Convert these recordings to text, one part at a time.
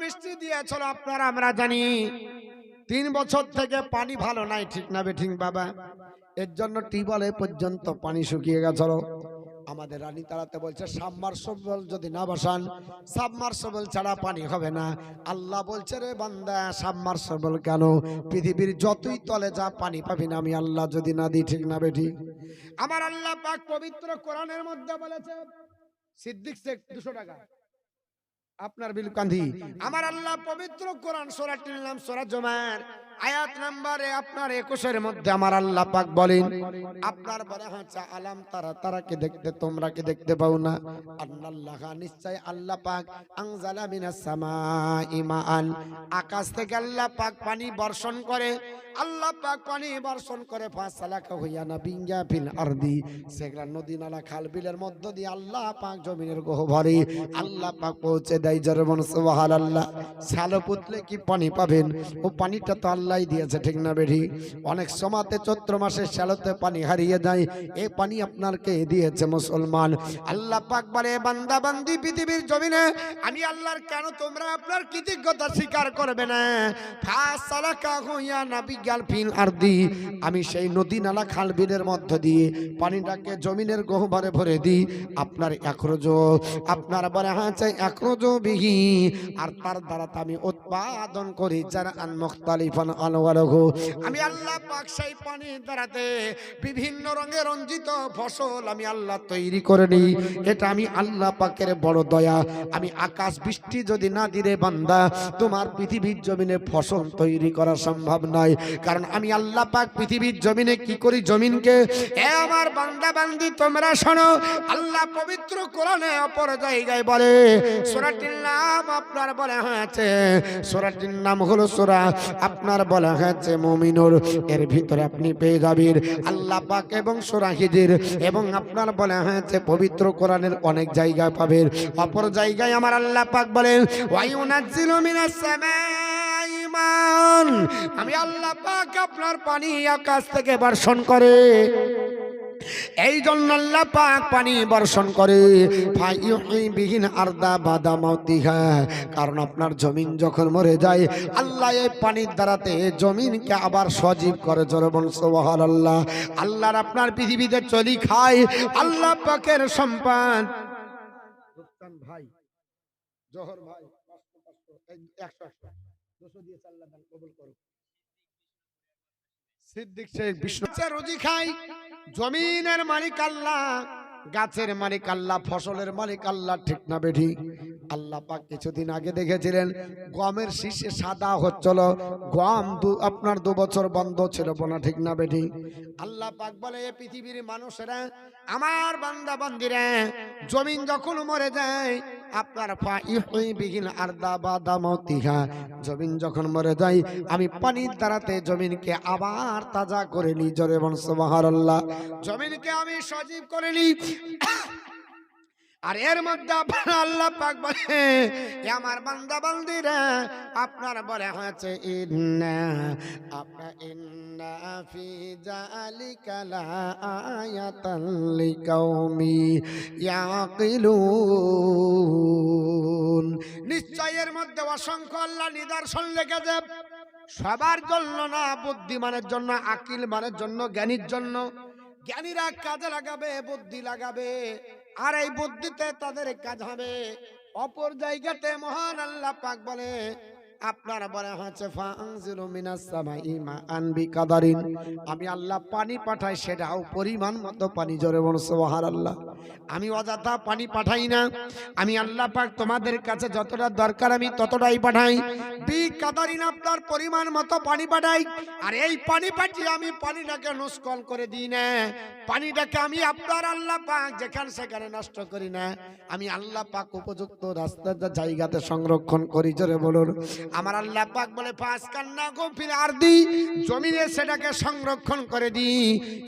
বৃষ্টি দিয়েছিল আপনারা আমরা জানি। 3 বছর থেকে পানি ভালো নাই, ঠিক না বেঠিক বাবা? এর জন্য টিউবওয়েলে পর্যন্ত পানি শুকিয়ে গেছিল। আমাদের রানী তারাতে বলছে সাবমার্সিবল যদি না বসান, সাবমার্সিবল ছাড়া পানি হবে না। আল্লাহ বলছে রে বান্দা, সাবমার্সিবল কেন? পৃথিবীর যতই তলে যা পানি পাবি না আমি আল্লাহ যদি না দিই, ঠিক না বেঠি? আমার আল্লাহ পাক পবিত্র কোরআনের মধ্যে বলেছে, সিদ্দিক শেখ 200 টাকা আপনার বিল কান্ধি। আমার আল্লাহ পবিত্র কোরআন সূরাটির নাম সূরা জুমার আয়াত নম্বরে আপনার 21 এর মধ্যে আমার আল্লাহ পাক বলেন, আপনার বলা হচ্ছে আলাম তারাকে দেখতে তোমরা কি দেখতে পাও না? আল্লাহ নিশ্চয় আল্লাহ পাক আনজালা মিনাস সামাই মাআন, আকাশ থেকে আল্লাহ পাক পানি বর্ষণ করে। আল্লাহ পাক পানি বর্ষণ করে ফাসালাকা হুয়ানা বিঙ্গা ফিল আরদি, সেগুলা নদী নালা খাল বিলের মধ্য দিয়ে আল্লাহ পাক জমিনের গহ্বরে আল্লাহ পাক পৌঁছে দেয়। জোরে বলুন সুবহানাল্লাহ। শ্যালো পুতলে কি পানি পাবেন? ও পানিটা তো আল্লাহই দিয়েছে, ঠিক না বেঠি? অনেক সময়তে চৈত্র মাসে শ্যালোতে পানি হারিয়ে যায়, এই পানি আপনার কে দিয়েছে? মুসলমান। আল্লাহ পাক বলে, বান্দা বান্দি পৃথিবীর জমিনে আমি আল্লাহর কেন তোমরা আপনার কৃতজ্ঞতা স্বীকার করবে না? ফাসালাকা হুয়ানা বিগাল ফিল আরদি, আমি সেই নদী নালা খাল বিলের মধ্য দিয়ে পানিটাকে জমিনের গহ্বরে ভরে দিই। আপনার একরোজো, আপনার বলে হচ্ছে একরোজো বিহি, আর তার দ্বারা আমি উৎপাদন করি যারা আন মুখতালিফান আলওয়ালহু, আমি আল্লাহ পাক সেই পানির দ্বারাতে বিভিন্ন রঙে রঞ্জিত ফসল আমি আল্লাহ তৈরি করে নিই। এটা আমি আল্লাহ পাকের বড় দয়া। আমি আকাশ বৃষ্টি যদি না দিলে বান্দা তোমার পৃথিবীর জমিনে ফসল তৈরি করা সম্ভব নয়। কারণ আমি আল্লাহ পাক পৃথিবীর জমিনে কি করি? জমিনকে, এ আমার বান্দা বান্দি তোমরা শোনো, আল্লাহ পবিত্র কোরআনে অপর জায়গায় বলে, সূরাটির নাম আপনার বলা হয়েছে, সূরাটির নাম হলো সূরা আপনার বলা হয়েছে মুমিনুর। এর ভিতরে আপনি পেয়ে যাবেন আল্লাহ পাক এবং সূরা হিজর, এবং আপনার বলা হয়েছে পবিত্র কোরআনের অনেক জায়গায় পাবেন। অপর জায়গায় আমার আল্লাহ পাক বলেন, ওয়ায়ুনাজ্জিলু মিনাস সামাই মান, আমি আল্লাহ পাক আপনার পানি আকাশ থেকে বর্ষণ করে। এই জন্য আল্লাহ পাক পানি বর্ষণ করে, ফায়ুহি বিহিন আরদা বাদা মাউতিহা, কারণ আপনার জমিন যখন মরে যায় আল্লাহ এই পানির দ্বারাতে জমিনকে আবার সজীব করে। জোরে বলুন সুবহানাল্লাহ। আল্লাহর আপনার পৃথিবীতে চলি খায় আল্লাহ পাকের সম্পদ। রুস্তান ভাই, জোহর ভাই 100 200 দিয়ে আল্লাহ দান কবুল করুন। সিদ্দিক শেখ বিষ্ণু রুজি খাই, জমিনের মালিক আল্লাহ, গাছের মালিক আল্লাহ, ফসলের মালিক আল্লাহ, ঠিক না বেঠি? আল্লাহ পাক কিছুদিন আগে দেখেছিলেন গমের শীষে সাদা হচ্ছিল, গম আপনার 2 বছর বন্ধ ছিল না, ঠিক না বেঠি? আল্লাহ পাক বলে, এই পৃথিবীর মানুষেরা আমার বান্দা বান্দিরা জমিন যখন মরে যায় আপনার ফায়ুহি বিহিল আরদা বাদা মাউতিহা, জমিন যখন মরে যায় আমি পানির দ্বারাতে জমিনকে আবার তাজা করে নিই। জোরে বলুন সুবহানাল্লাহ। জমিনকে আমি সজীব করে নিই। আর এর মধ্যে আপনার আল্লাহ পাক বলে, আমার বান্দা বান্দিরা আপনার বলে হয়েছে ইন্না ফি যালিকা লাআয়াতাল লিকাউমি ইয়াকিলুন, নিশ্চয় এর মধ্যে অসংখ্য আল্লাহ নিদর্শন লেগেছে, সবার জন্য না, বুদ্ধিমানের জন্য, আকিল মানের জন্য, জ্ঞানীর জন্য। জ্ঞানীরা কাজে লাগাবে, বুদ্ধি লাগাবে, আর এই বুদ্ধিতে তাদের কাজ হবে। অপর জায়গাতে মহান আল্লাহ পাক বলে, আপনারা বলা হয়েছে ফাআনজিলু মিনাস সামাই মাআন বিকাদারিন, আমি আল্লাহ পানি পাঠাই সেটাও পরিমাণ মতো পানি। জোরে বলুন সুবহানাল্লাহ। আমি অযথা পানি পাঠাই না, আমি আল্লাহ পাক তোমাদের কাছে যতটা দরকার আমি ততটাই পাঠাই। বিকাদারিন আপনার পরিমাণ মতো পানি পাঠাই। আর এই পানি পাঠিয়ে আমি পানিটাকে নস্কল করে দিই না, পানিটাকে আমি আপনার আল্লাহ পাক যেখানে সেখানে নষ্ট করি না, আমি আল্লাহ পাক উপযুক্ত রাস্তার জায়গাতে সংরক্ষণ করি। জোরে বলুন। আমার আল্লাহ পাক বলে ফাসকান্না ফিল আরদি, জমিনে সেটাকে সংরক্ষণ করে দিই।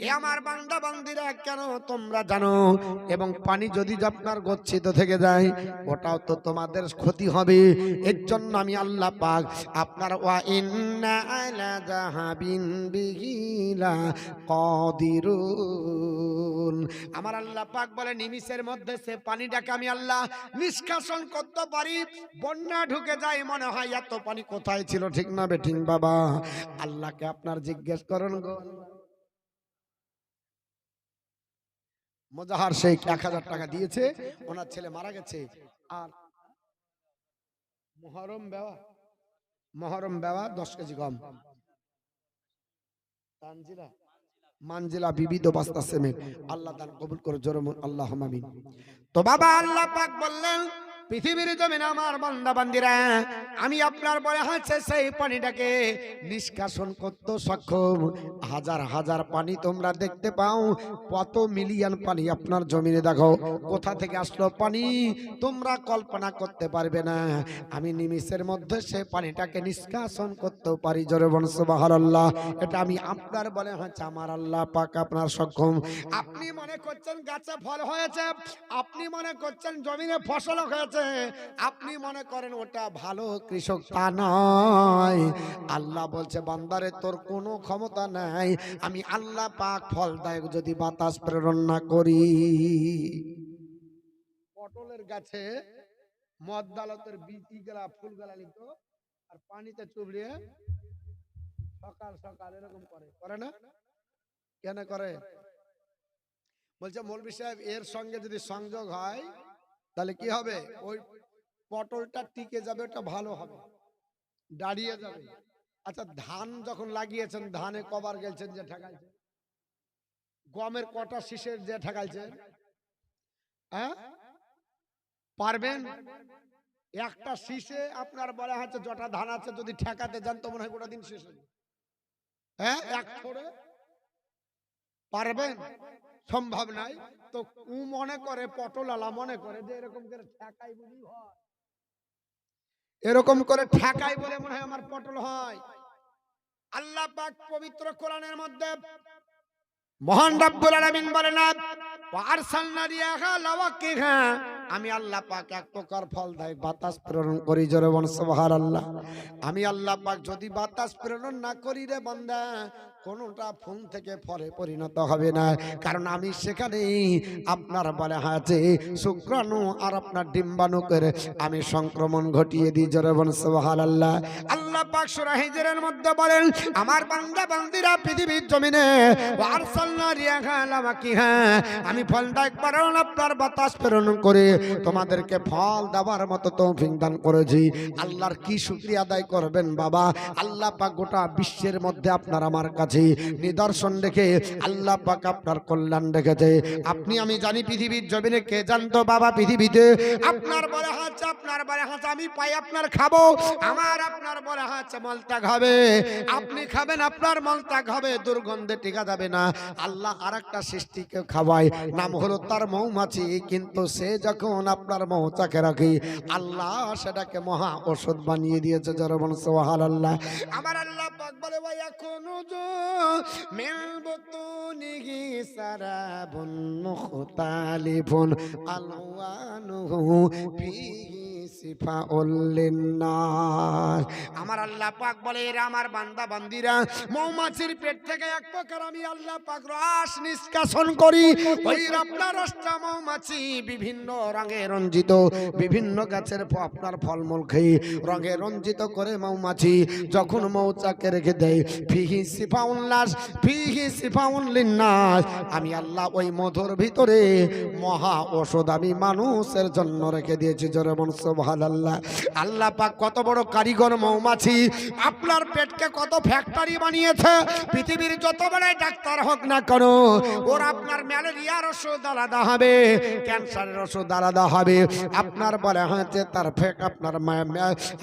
এ আমার বান্দা বান্দিরা কেন তোমরা জানো এবং পানি যদি আপনার গচ্ছিত থেকে যায় ওটাও তো তোমাদের ক্ষতি হবে। এর জন্য আমি আল্লাহ পাক আপনার ওয়া ইন্না আলা যাহাবিন বিহি লা কাদিরুন, আমার আল্লাহ পাক বলে নিমিষের মধ্যে সে পানিটাকে আমি আল্লাহ নিষ্কাশন করতে পারি। বন্যা ঢুকে যায়, মনে হয় এত পানি কোথায় ছিল, ঠিক না বেঠিক বাবা? আল্লাহকে আপনার জিজ্ঞেস করুন গো। মোজাহার শেখ 1000 টাকা দিয়েছে, ওনার ছেলে মারা গেছে। আর মহরম বেওয়া 10 কেজি গম, মানজিলা বিবিধ বাস্তা সেমেন্ট, আল্লাহ দান কবুল করে জোরে আল্লাহুম্মা আমিন। তো বাবা আল্লাহ পাক বললেন পৃথিবীর জমিনে আমার বান্দা বান্দিরা আমি আপনার বলে হাতে সেই পানিটাকে নিষ্কাশন করতে সক্ষম। হাজার হাজার পানি তোমরা দেখতে পাও, কত মিলিয়ন পানি আপনার জমিনে, দেখো কোথা থেকে আসলো পানি তোমরা কল্পনা করতে পারবে না। আমি নিমিষের মধ্যে সে পানিটাকে নিষ্কাশন করতে পারি, জোরে বলুন সুবহানাল্লাহ। এটা আমি আপনার বলে হচ্ছে আমার আল্লাহ পাক আপনার সক্ষম। আপনি মনে করছেন গাছে ফল হয়েছে, আপনি মনে করছেন জমিনে ফসল হয়েছে, আপনি মনে করেন ওটা ভালো কৃষক, তা নয়। আল্লাহ বলছে বান্দারে তোর কোনো ক্ষমতা নাই, আমি আল্লাহ পাক ফলদায়ক যদি বাতাস প্রেরণ না করি। পটলের গাছে মদ্দালতের বীজগুলা ফুলগুলা নিত আর পানিতে চুবড়িয়ে সকাল সকাল এরকম করে না? কেন করে? বলছে মৌলভী সাহেব এর সঙ্গে যদি সংযোগ হয় তাহলে কি হবে, ওই পটলটা টিকে যাবে, ওটা ভালো হবে, দাঁড়িয়ে যাবে। আচ্ছা ধান যখন লাগিয়েছেন, ধানে কবার গেলছেন যে ঠেকাইছে? গমের কটা শীষের যে ঠেকাইছে? হ্যাঁ পারবেন? একটা শীষে আপনার বলা হচ্ছে যটা ধান আছে যদি ঠেকাতে যান তো মনে হয় গোটা দিন শেষ হবে। হ্যাঁ এক ছড়ে পারবেন? সম্ভব নাই। তো ও মনে করে, পটলালা মনে করে যে এরকম করে ঠেকাই বলি হয়, এরকম করে ঠেকাই বলে মনে হয় আমার পটল হয়। আল্লাহ পাক পবিত্র কোরআনের মধ্যে মহান রব্বুল আলামিন বলেন ওয়া আরসালনা রিয়াহা লাওয়াকিহা, আমি আল্লাহ পাক এক প্রকার ফলদায়ক বাতাস প্রেরণ করি, জোরে বল সুবহানাল্লাহ। আমি আল্লাহ পাক যদি বাতাস প্রেরণ না করি রে বান্দা, কোনটা ফুল থেকে ফলে পরিণত হবে না, কারণ আমি সেখানে আপনার বলে আছে শুক্রাণু আর আপনার ডিম্বাণু করে আমি সংক্রমণ ঘটিয়ে দিই, জোরে বল সুবহানাল্লাহ। আল্লাহ পাক সূরা হিজরের মধ্যে বলেন আমার বান্দা বান্দিরা পৃথিবীর জমিনে ওয়ারসালনা রিয়াহা লাওয়াকিহা, আমি ফলদায়ক প্রেরণ আপনার বাতাস প্রেরণ করে তোমাদেরকে ফল দেওয়ার মতো তৌফিক দান করেছি। আল্লাহর কি শুকরিয়া আদায় করবেন বাবা? আল্লাহ পাক গোটা বিশ্বের মধ্যে আপনার আমার কাছে নিদর্শন রেখে আল্লাহ পাক আপনার কল্যাণ রেখেছে। আপনি আমি জানি পৃথিবীর জমিনে কে জানতো বাবা? পৃথিবীতে আপনার বলে হাঁচা, আপনার বলে হাঁচা আমি পাই আপনার খাবো, আমার আপনার বলে হাঁচা মলত্যাগ হবে, আপনি খাবেন আপনার মলত্যাগ হবে, দুর্গন্ধে টিকা যাবে না। আল্লাহ আর একটা সৃষ্টিকে খাওয়ায়, নাম হলো তার মৌমাছি, কিন্তু সে যখন আপনার মৌচাকে রাখে আল্লাহ সেটাকে মহা ঔষধ বানিয়ে দিয়েছে, যারা বলেন সুবহানাল্লাহ। আমার আল্লাহ পাক বলে ওয়া ইয়াকুনু মিন বুতুনিহি সারাবুন মুখতালিফুন আলওয়ানুহু ফিহি শিফাউল লিন্নাস। আমার আল্লাহ পাক বলে এরা আমার বান্দা বান্দিরা মৌমাছির পেট থেকে এক প্রকার আমি আল্লাহ পাক রস নিষ্কাশন করি। ওই আপনার রসটা মৌমাছি বিভিন্ন রঙে রঞ্জিত, বিভিন্ন গাছের আপনার ফলমূল খেয়ে রঙে রঞ্জিত করে মৌমাছি যখন মৌচাকে রেখে দেয় ফিহি শিফাউন নাস ফিহি শিফাউন লিন্নাস, আমি আল্লাহ ওই মধুর ভিতরে মহা ঔষধ আমি মানুষের জন্য রেখে দিয়েছি, জোরে বলুন সুবহানাল্লাহ। আল্লাহ পাক কত বড় কারিগর মৌমাছি, আপনার পেটকে কত ফ্যাক্টরি বানিয়েছে। পৃথিবীর যত বড় ডাক্তার হোক না কেন ওর আপনার ম্যালেরিয়ার ওষুধ আলাদা হবে, ক্যান্সারের ওষুধ আলাদা হবে, আপনার বলে হচ্ছে তার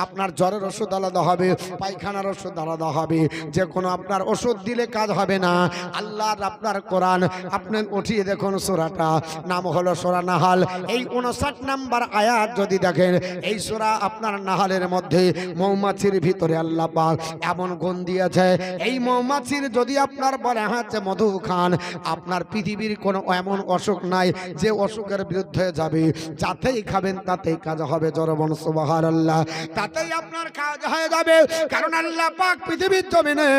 আপনার জ্বরের ওষুধ আলাদা হবে, পায়খানার ওষুধ আলাদা হবে, যে কোনো আপনার ওষুধ দিলে কাজ হবে না। আল্লাহর আপনার কোরআন আপনি উঠিয়ে দেখুন, সূরাটা নাম হলো সূরা নাহাল, এই 59 নাম্বার আয়াত যদি দেখেন এই সূরা আপনার নাহালের মধ্যে মৌমাছির ভিতরে আল্লাহ পাক এমন গুণ দিয়েছে, এই মৌমাছির যদি আপনার বলে হচ্ছে মধু খান, আপনার পৃথিবীর কোনো এমন অসুখ নাই যে অসুখের বিরুদ্ধে যাবে। যাতেই খাবেন তাতেই কাজ হবে। জোরে বলুন সুবহানাল্লাহ। তাতেই আপনার কাজ হয়ে যাবে, কারণ আল্লাহ পাক পৃথিবীর জমিনে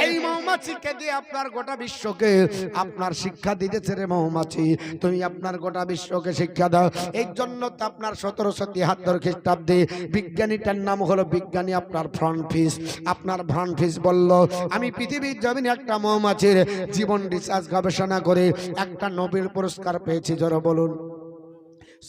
এই মৌমাছিকে দিয়ে আপনার গোটা বিশ্বকে আপনার শিক্ষা দিতেছে। রে মৌমাছি, তুমি আপনার গোটা বিশ্বকে শিক্ষা দাও। এই জন্য তো আপনার 1773 খ্রিস্টাব্দে বিজ্ঞানীটার নাম হলো বিজ্ঞানী আপনার ফ্রন্টফিশ। আপনার ফ্রন্টফিশ বলল, আমি পৃথিবীর জমিনে একটা মৌমাছির জীবন রিসার্চ গবেষণা করে একটা নোবেল পুরস্কার পেয়েছি। জোরে বলুন।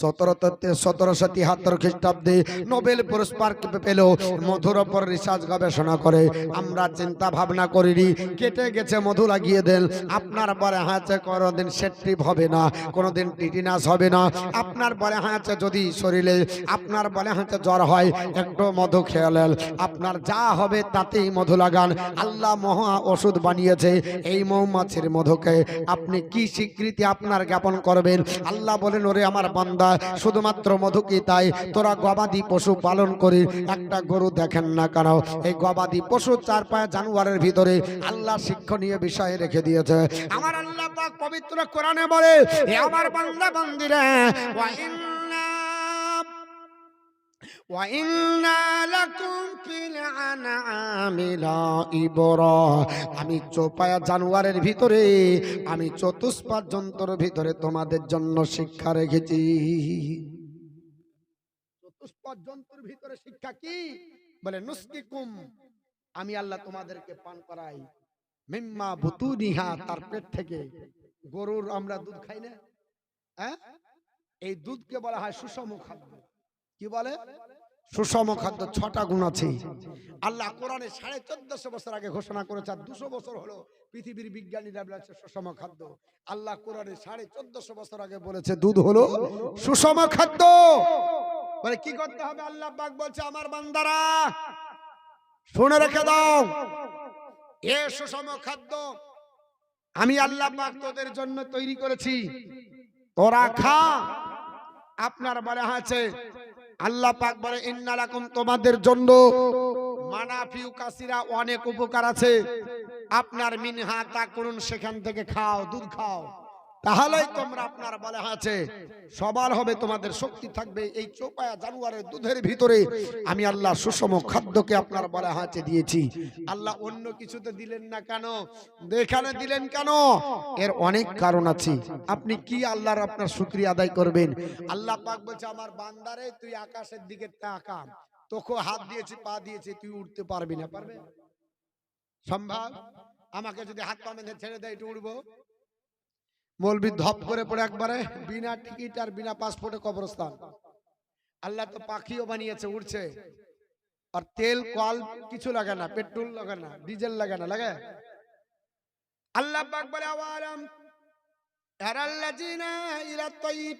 1773 খ্রিস্টাব্দে নোবেল পুরস্কার পেল মধুর উপর রিসার্চ গবেষণা করে। আমরা চিন্তা ভাবনা করিনি, কেটে গেছে মধু লাগিয়ে দেন, আপনার বলে হাঁচে কোনোদিন সেট্রিপ হবে না, কোনোদিন টিটিনাস হবে না। আপনার বলে হাঁচে যদি শরীরে আপনার বলে হাঁচে জ্বর হয়, একটু মধু খেয়ালেন, আপনার যা হবে তাতেই মধু লাগান। আল্লাহ মহা ওষুধ বানিয়েছে এই মৌমাছির মধুকে। আপনি কি স্বীকৃতি আপনার জ্ঞাপন করবেন? আল্লাহ বলেন, ওরে আমার বান্দা, শুধুমাত্র মধু কি তাই? তোরা গবাদি পশু পালন করি, একটা গরু দেখেন না কেন, এই গবাদি পশু চার পায়ে জানোয়ারের ভিতরে আল্লাহ শিক্ষণীয় বিষয় রেখে দিয়েছে। আমার আল্লাহ পাক পবিত্র কোরআনে বলে, হে আমার বান্দা বান্দিরা, ওয়া ইন্না লাকুম ফিল আনআমি লাইবরা, আমি চৌপায়া জানোয়ারের ভিতরে, আমি চতুষ্পাদ জন্তুর ভিতরে তোমাদের জন্য শিক্ষা রেখেছি। চতুষ্পাদ জন্তুর ভিতরে শিক্ষা কি? বলে নুসকিকুম, আমি আল্লাহ তোমাদেরকে পান করাই, মিম্মা বুতুনিহা, তার পেট থেকে। গরুর আমরা দুধ খাই না, হ্যাঁ? এই দুধকে বলা হয় সুষম খাদ্য। কি বলে? সুষম খাদ্য। 6টা গুণ আছে। আল্লাহ কোরআনে 1450 বছর আগে ঘোষণা করেছে, আর 200 বছর হলো পৃথিবীর বিজ্ঞানীরা বলেছে সুষম খাদ্য। আল্লাহ কোরআনে 1450 বছর আগে বলেছে দুধ হলো সুষম খাদ্য। মানে কি করতে হবে? আল্লাহ পাক বলছে, আমার বান্দারা শুনে রেখে দাও, এ সুষম খাদ্য আমি আল্লাহ পাক তোদের জন্য তৈরি করেছি, তোরা খা। আপনার বলা আছে, আল্লাহ পাক বলে, ইন্না লাকুম, তোমাদের জন্য, মানাফিউ কাসিরা, অনেক উপকার আছে। আপনার মিনহা তাকুলুন, সেখান থেকে খাও, দুধ খাও, তাহলেই তোমরা আপনার বলা আছে সবল হবে, তোমাদের শক্তি থাকবে। এই চৌপায়া জানোয়ারের দুধের ভিতরে আমি আল্লাহ সুষম খাদ্যকে আপনার বলা আছে দিয়েছি। আল্লাহ অন্য কিছুতে দিলেন না কেন? এখানে দিলেন কেন? এর অনেক কারণ আছে। আপনি কি আল্লাহর আপনার শুকরিয়া আদায় করবেন? আল্লাহ পাক বলছে, আমার বান্দারে তুই আকাশের দিকে তাকা, তোকে হাত দিয়েছি, পা দিয়েছি, তুই উঠতে পারবি না? পারবে? সম্ভব? আমাকে যদি হাত পা বেঁধে ছেড়ে দেয়, একটু উঠবো? মৌলবি ধপ করে পড়ে একবারে বিনা টিকিট আর বিনা পাসপোর্টে কবরস্থান। আল্লাহ তো পাখিও বানিয়েছে, উড়ছে, আর তেল কল কিছু লাগে না, পেট্রোল লাগে না, ডিজেল লাগে না, লাগে? আল্লাহ পাক বলে, আওয়ালাম তারাল্লাযিনা ইলা তাইব,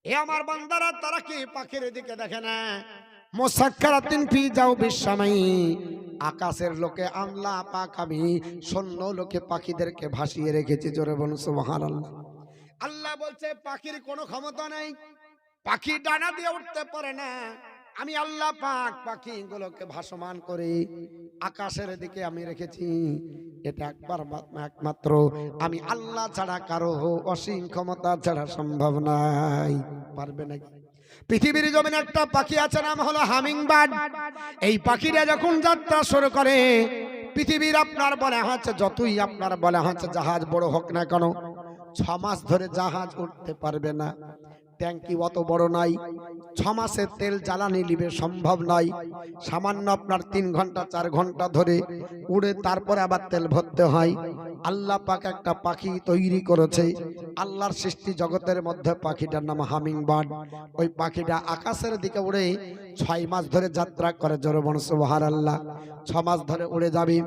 হে আমার বান্দারা, তারা কি পাখির দিকে দেখে না? মুসাক্কারাতিন ফি জাওবিস সামাই, আকাশের লোকে আল্লাহ পাক আমি শূন্য লোকে পাখিদেরকে ভাসিয়ে রেখেছি। জোরে বলুন সুবহানাল্লাহ। আল্লাহ বলছে পাখির কোনো ক্ষমতা নাই, পাখি ডানা দিয়ে উঠতে পারে না। আমি আল্লাহ পাক পাখিগুলোকে ভাসমান করে আকাশের দিকে আমি রেখেছি। এটা একমাত্র আমি আল্লাহ ছাড়া কারো অসীম ক্ষমতা ছাড়া সম্ভব নাই। পারবে নাকি? পৃথিবীর জমিনে একটা পাখি আছে, নাম হলো হামিংবার্ড। এই পাখিরা যখন যাত্রা শুরু করে, পৃথিবীর আপনার বলে হচ্ছে যতই আপনার বলে হচ্ছে জাহাজ বড় হোক না কেন, 6 মাস ধরে জাহাজ উঠতে পারবে না। ট্যাঙ্কি অত বড় নাই, 6 মাসের তেল জ্বালানি নিবে সম্ভব নয়। সামান্য আপনার 3 ঘন্টা 4 ঘন্টা ধরে উড়ে তারপরে আবার তেল ভরতে হয়। আল্লাহ পাক একটা পাখি তৈরি করেছে, আল্লাহর সৃষ্টি জগতের মধ্যে পাখিটার নাম হামিংবার্ড। ওই পাখিটা আকাশের দিকে উড়ে 6 মাস ধরে যাত্রা করে। জোরে বলুন সুবহানাল্লাহ। 6 মাস ধরে উড়ে যাবে,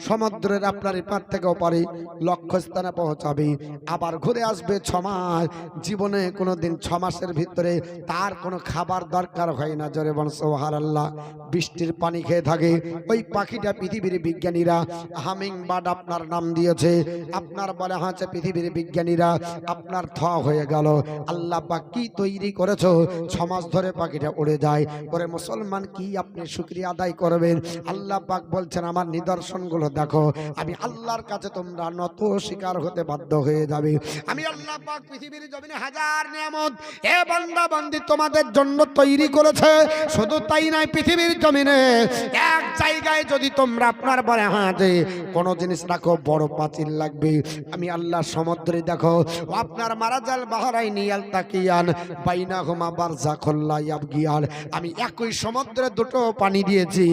সমুদ্রের আপনার এপার থেকে ওপারে লক্ষ্যস্থানে পৌঁছাবে, আবার ঘুরে আসবে 6 মাস। জীবনে কোনোদিন 6 মাসের ভিতরে তার কোনো খাবার দরকার হয় না। জোরে বলুন সুবহানাল্লাহ। বৃষ্টির পানি খেয়ে থাকে ওই পাখিটা। পৃথিবীর বিজ্ঞানীরা হামিংবার্ড আপনার নাম দিয়েছে। আপনার বলা হচ্ছে পৃথিবীর বিজ্ঞানীরা আপনার ধোয়া হয়ে গেল। আল্লাহ পাক কি তৈরি করেছো, 6 মাস ধরে পাখিটা উড়ে যায়। পরে মুসলমান কি আপনি শুকরিয়া আদায় করবেন? আল্লাহ পাক বলছেন আমার নিদর্শনগুলো দেখো। আমি আল্লাহর কাছে তোমরা নত শিকার হতে বাধ্য হয়ে যাবে। আমি আল্লাহ পাক পৃথিবীর জমিনে হাজার নিয়ামত এ বান্দা বান্দি তোমাদের জন্য তৈরি করেছে। শুধু তাই নয়, পৃথিবীর জমিনে এক জায়গায় যদি তোমরা আপনার বলে হাতে কোন জিনিস রাখো, বড় পাঁচিল লাগবে। আমি আল্লাহ সমুদ্রে দেখো আপনার মারাজাল বাহারাইনি আলতাকিয়ান বাইনাহুমা বারযাখুল লা ইয়াবগিয়ান। আমি একই সমুদ্রে দুটো পানি দিয়েছি,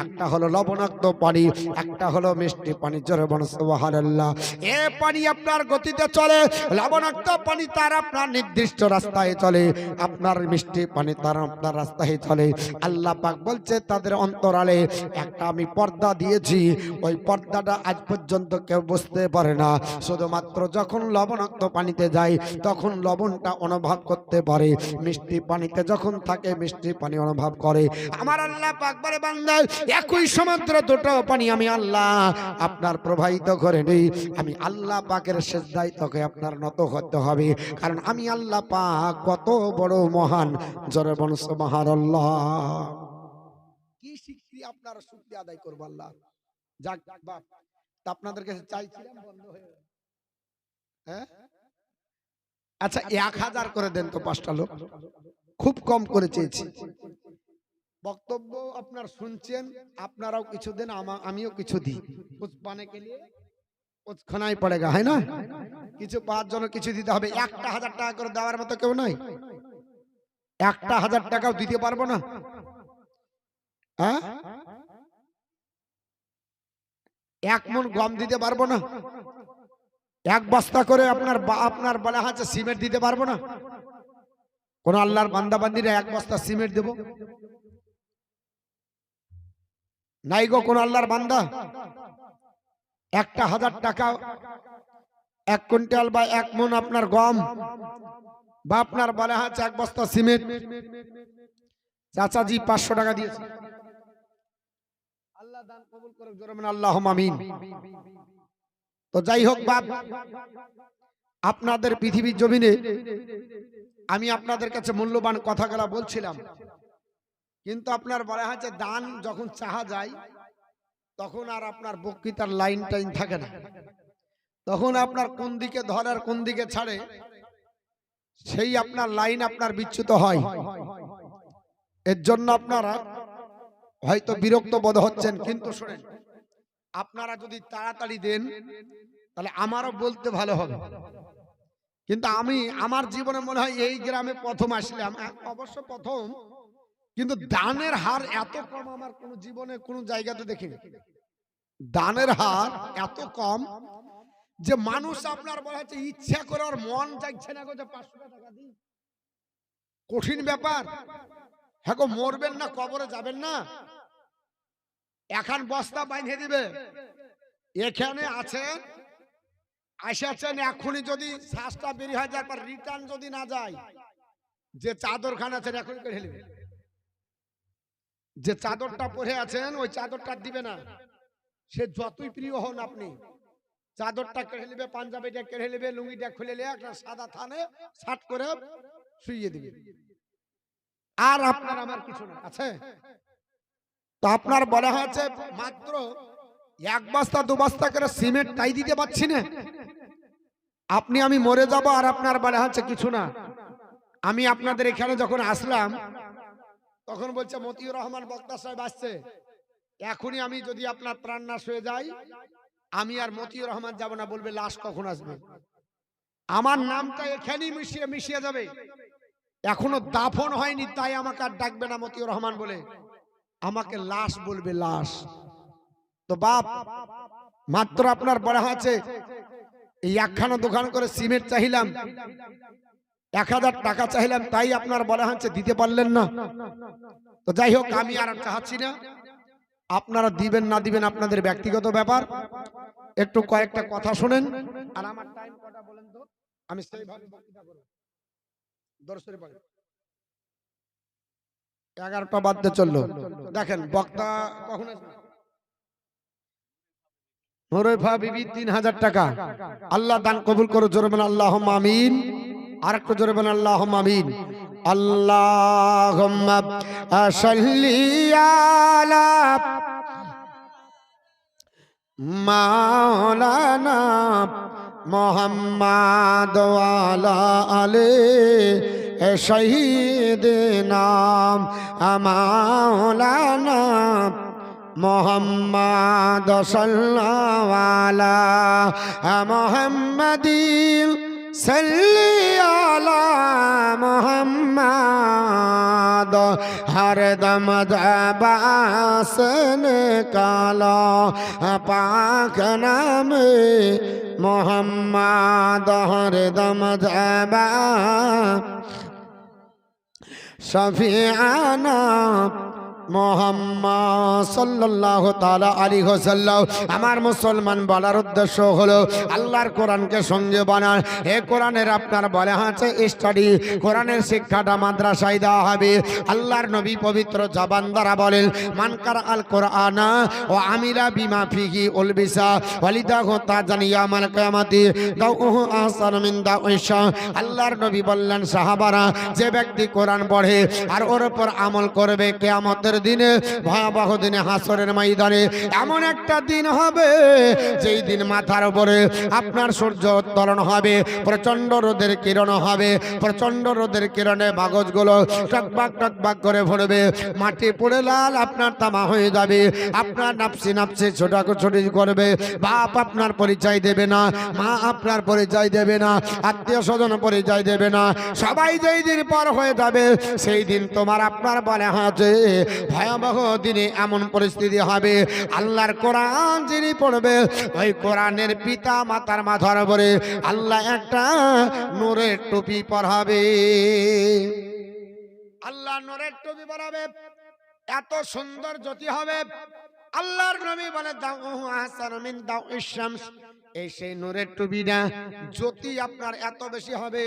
একটা হলো লবণাক্ত পানি, একটা হলো মিষ্টি পানি। জোরে বলুন সুবহানাল্লাহ। এ পানি আপনার গতিতে চলে, লবণাক্ত পানি তার আপনার নির্দিষ্ট রাস্তায় চলে, আপনার মিষ্টি পানি তার আপনার রাস্তায় চলে। আল্লাহ পাক বলছে তাদের অন্তরালে একটা আমি পর্দা দিয়েছি, ওই পর্দাটা আজ পর্যন্ত কেউ বুঝতে পারে না। শুধুমাত্র যখন লবণাক্ত পানিতে যায় তখন লবণটা অনুভব করতে পারে, মিষ্টি পানিতে যখন থাকে মিষ্টি পানি অনুভব করে। আমার আল্লাহ পাক বলে বান্দা একই সমুদ্র দুটো পানি আমি আল্লাহ আপনার প্রবাহিত করে নেই। আমি আল্লাহ পাকের সেজদায় তোকে আপনার নত হতে হবে, কারণ আমি আল্লাহ পাক কত বড় মহান। জোরে বলুন সুবহানাল্লাহ। কি শিখছি আপনার শুকরিয়া আদায় করব আল্লাহ। যাক বাপ, তা আপনাদের কাছে চাইছিলাম বন্ধ হয়ে গেল। হ্যাঁ আচ্ছা 1000 করে দেন তো, 5টা লোক, খুব কম করে চেয়েছি। বক্তব্য আপনার শুনছেন, আপনারাও কিছু দেন, আমিও কিছু দিই। কুছ পানে কে লিয়ে কুছ খানাই পড়েগা, হয় না? কিছু পাওয়ার জন্য কিছু দিতে হবে। 1000 টাকা করে দেওয়ার মতো কেউ নাই? 1000 টাকাও দিতে পারবো না? হ্যাঁ 1 মণ গম দিতে পারবো না? 1 বস্তা করে আপনার বলা আছে সিমেন্ট দিতে পারবো না? কোন আল্লাহর বান্দা বান্দিরা 1 বস্তা সিমেন্ট দেব নাই গো? কোন আল্লাহর বান্দা 1000 টাকা 1 কুইন্টাল বা 1 মণ আপনার গম বা আপনার বলা আছে 1 বস্তা সিমেন্ট, চাচাজি 500 টাকা দিয়েছে। আল্লাহ দান কবুল করে, জোরে বলেন আল্লাহুম্মা আমিন। তো যাই হোক বাপ, আপনাদের পৃথিবীর জমিনে আমি আপনাদের কাছে মূল্যবান কথাগুলো বলছিলাম, কিন্তু আপনার বলা হচ্ছে দান যখন চাহা যায় তখন আর আপনার বক্তৃতার লাইন টাইন থাকে না। তখন আপনার কোন দিকে ধরে আর কোন দিকে ছাড়ে সেই আপনার লাইন আপনার বিচ্যুত হয়। এর জন্য আপনারা হয়তো বিরক্ত বোধ হচ্ছেন, কিন্তু শুনেন, আপনারা যদি তাড়াতাড়ি দেন তাহলে আমারও বলতে ভালো হবে। কিন্তু আমি আমার জীবনে মনে হয় এই গ্রামে প্রথম আসলাম, অবশ্য প্রথম, কিন্তু দানের হার এত কম আমার কোন জীবনে কোন জায়গাতে দেখিনি। দানের হার এত কম যে মানুষ আপনার বলা হচ্ছে ইচ্ছা করে ওর মন চাইছে না গো যে 500 টাকা দিই। কঠিন ব্যাপার। হ্যাঁ গো, মরবেন না, কবরে যাবেন না, এখন বস্তা বাঁধে দিবে। এখানে আছেন, আসেছেন, এখনই যদি শ্বাসটা বেরিয়ে হয় যার পর রিটার্ন যদি না যায়, যে চাদরখানা আছেন এখন কেড়ে নেবে। যে চাদরটা পরে আছেন ওই চাদরটা দিবে না, সে যতই প্রিয় হন আপনি। চাদরটা কেড়ে নেবে, পাঞ্জাবিটা কেড়ে নেবে, লুঙ্গিটা খুলে নিয়ে একটা সাদা থানে শার্ট করে শুইয়ে দিবে। আর আপনার আমার কিছু না আছে। তো আপনার বলা হয়েছে মাত্র 1 বস্তা 2 বস্তা করে সিমেন্ট তাই দিতে পারছি না। আপনি আমি মরে যাব আর আপনার বলা হচ্ছে কিছু না। আমি আপনাদের এখানে যখন আসলাম তখন বলছে মতিউর রহমান বক্তা সাহেব আসছে, এখনই আমি যদি আপনার প্রাণ নাশ হয়ে যায় আমি আর মতিউর রহমান যাব না, বলবে লাশ কখন আসবে। আমার নামটা এখানেই মিশিয়ে যাবে। এখনো দাফন হয়নি তাই আমাকে আর ডাকবে না মতিউর রহমান বলে, আমাকে লাশ বলবে, লাশ। তো বাপ, মাত্র আপনার বলা আছে এই একখানা দোকান করে সিমেন্ট চাইলাম, 1000 টাকা চাইলাম, তাই আপনার বলা হচ্ছে দিতে পারলেন না। তো যাই হোক, আমি আর চাচ্ছি না, আপনারা দিবেন না দিবেন আপনাদের ব্যক্তিগত ব্যাপার। একটু কয়েকটা কথা শুনেন। আর আমার টাইম কটা বলেন তো, আমি সেইভাবে বক্তৃতা করব। দর্শনে পড়ে 11টা বাজতে চললো। দেখেন বক্তা কখন আসবে? নুরেফা বিবি 3000 টাকা। আল্লাহ দান কবুল করো, জোরে বলেন আল্লাহুম্মা আমিন। আর একটু জোরে বলেন আল্লাহুম্মা আমিন। আল্লাহুম্মা সাল্লি আলা মাওলানা মুহাম্মাদ ওয়া আলা আলি সাইয়্যিদিনা মাওলানা মুহাম্মাদ সাল্লাল্লাহু আলা মুহাম্মাদিন সাল্লি আলা মুহাম্মাদ হর দম জাবাসন কালা পাক নামে মুহাম্মাদ হর দম জাবা শফিআনা মুহাম্মদ সাল্লাল্লাহু তাআলা আলাইহি ওয়াসাল্লাম। আমার মুসলমান বলার উদ্দেশ্য হলো আল্লাহর কোরআনকে সঙ্গে বানান। এই কোরআনের আপনার বলা আছে স্টাডি, কোরআনের শিক্ষাটা মাদ্রাসায় দেওয়া হবে। আল্লাহর নবী পবিত্র জবান দ্বারা বলেন, মানকার আল কোরআনা ও আমিলা বিমা ফিহি উলবিসা ওয়ালিদাহু তাজানিয়া মাল কিয়ামতি দাউহু আহসান মিন দাউইশা। আল্লাহর নবী বললেন, সাহাবারা, যে ব্যক্তি কোরআন পড়ে আর ওর উপর আমল করবে, কিয়ামতের দিনে, ভয়াবহ দিনে, হাসরের ময়দানে এমন একটা দিন হবে যেই দিন মাথার উপরে আপনার সূর্য উত্তোলন হবে, প্রচন্ড রোদের কিরণ হবে, প্রচন্ড রোদের কিরণে কাগজগুলো টকবাক টকবাক করে পড়বে, মাটি পড়ে লাল আপনার তামা হয়ে যাবে, আপনার নাপসি নাপসি ছোটাছুটি করবে, বাপ আপনার পরিচয় দেবে না, মা আপনার পরিচয় দেবে না, আত্মীয় স্বজন পরিচয় দেবে না, সবাই যেই দিন পর হয়ে যাবে সেই দিন তোমার আপনার বলে আছে ভয়াবহ দিনে এমন পরিস্থিতি হবে, আল্লাহর কোরআন যিনি পড়বে ওই কোরআনের পিতা মাতার মাথার উপরে আল্লাহ একটা নূরের টুপি পরাবে। আল্লাহ নূরের টুপি পরাবে, এত সুন্দর জ্যোতি হবে। আল্লাহর নবী বলে, দাউহু আহসানু মিন দাউইশ শামস। এই সেই নূরের টুপিটা জ্যোতি আপনার এত বেশি হবে,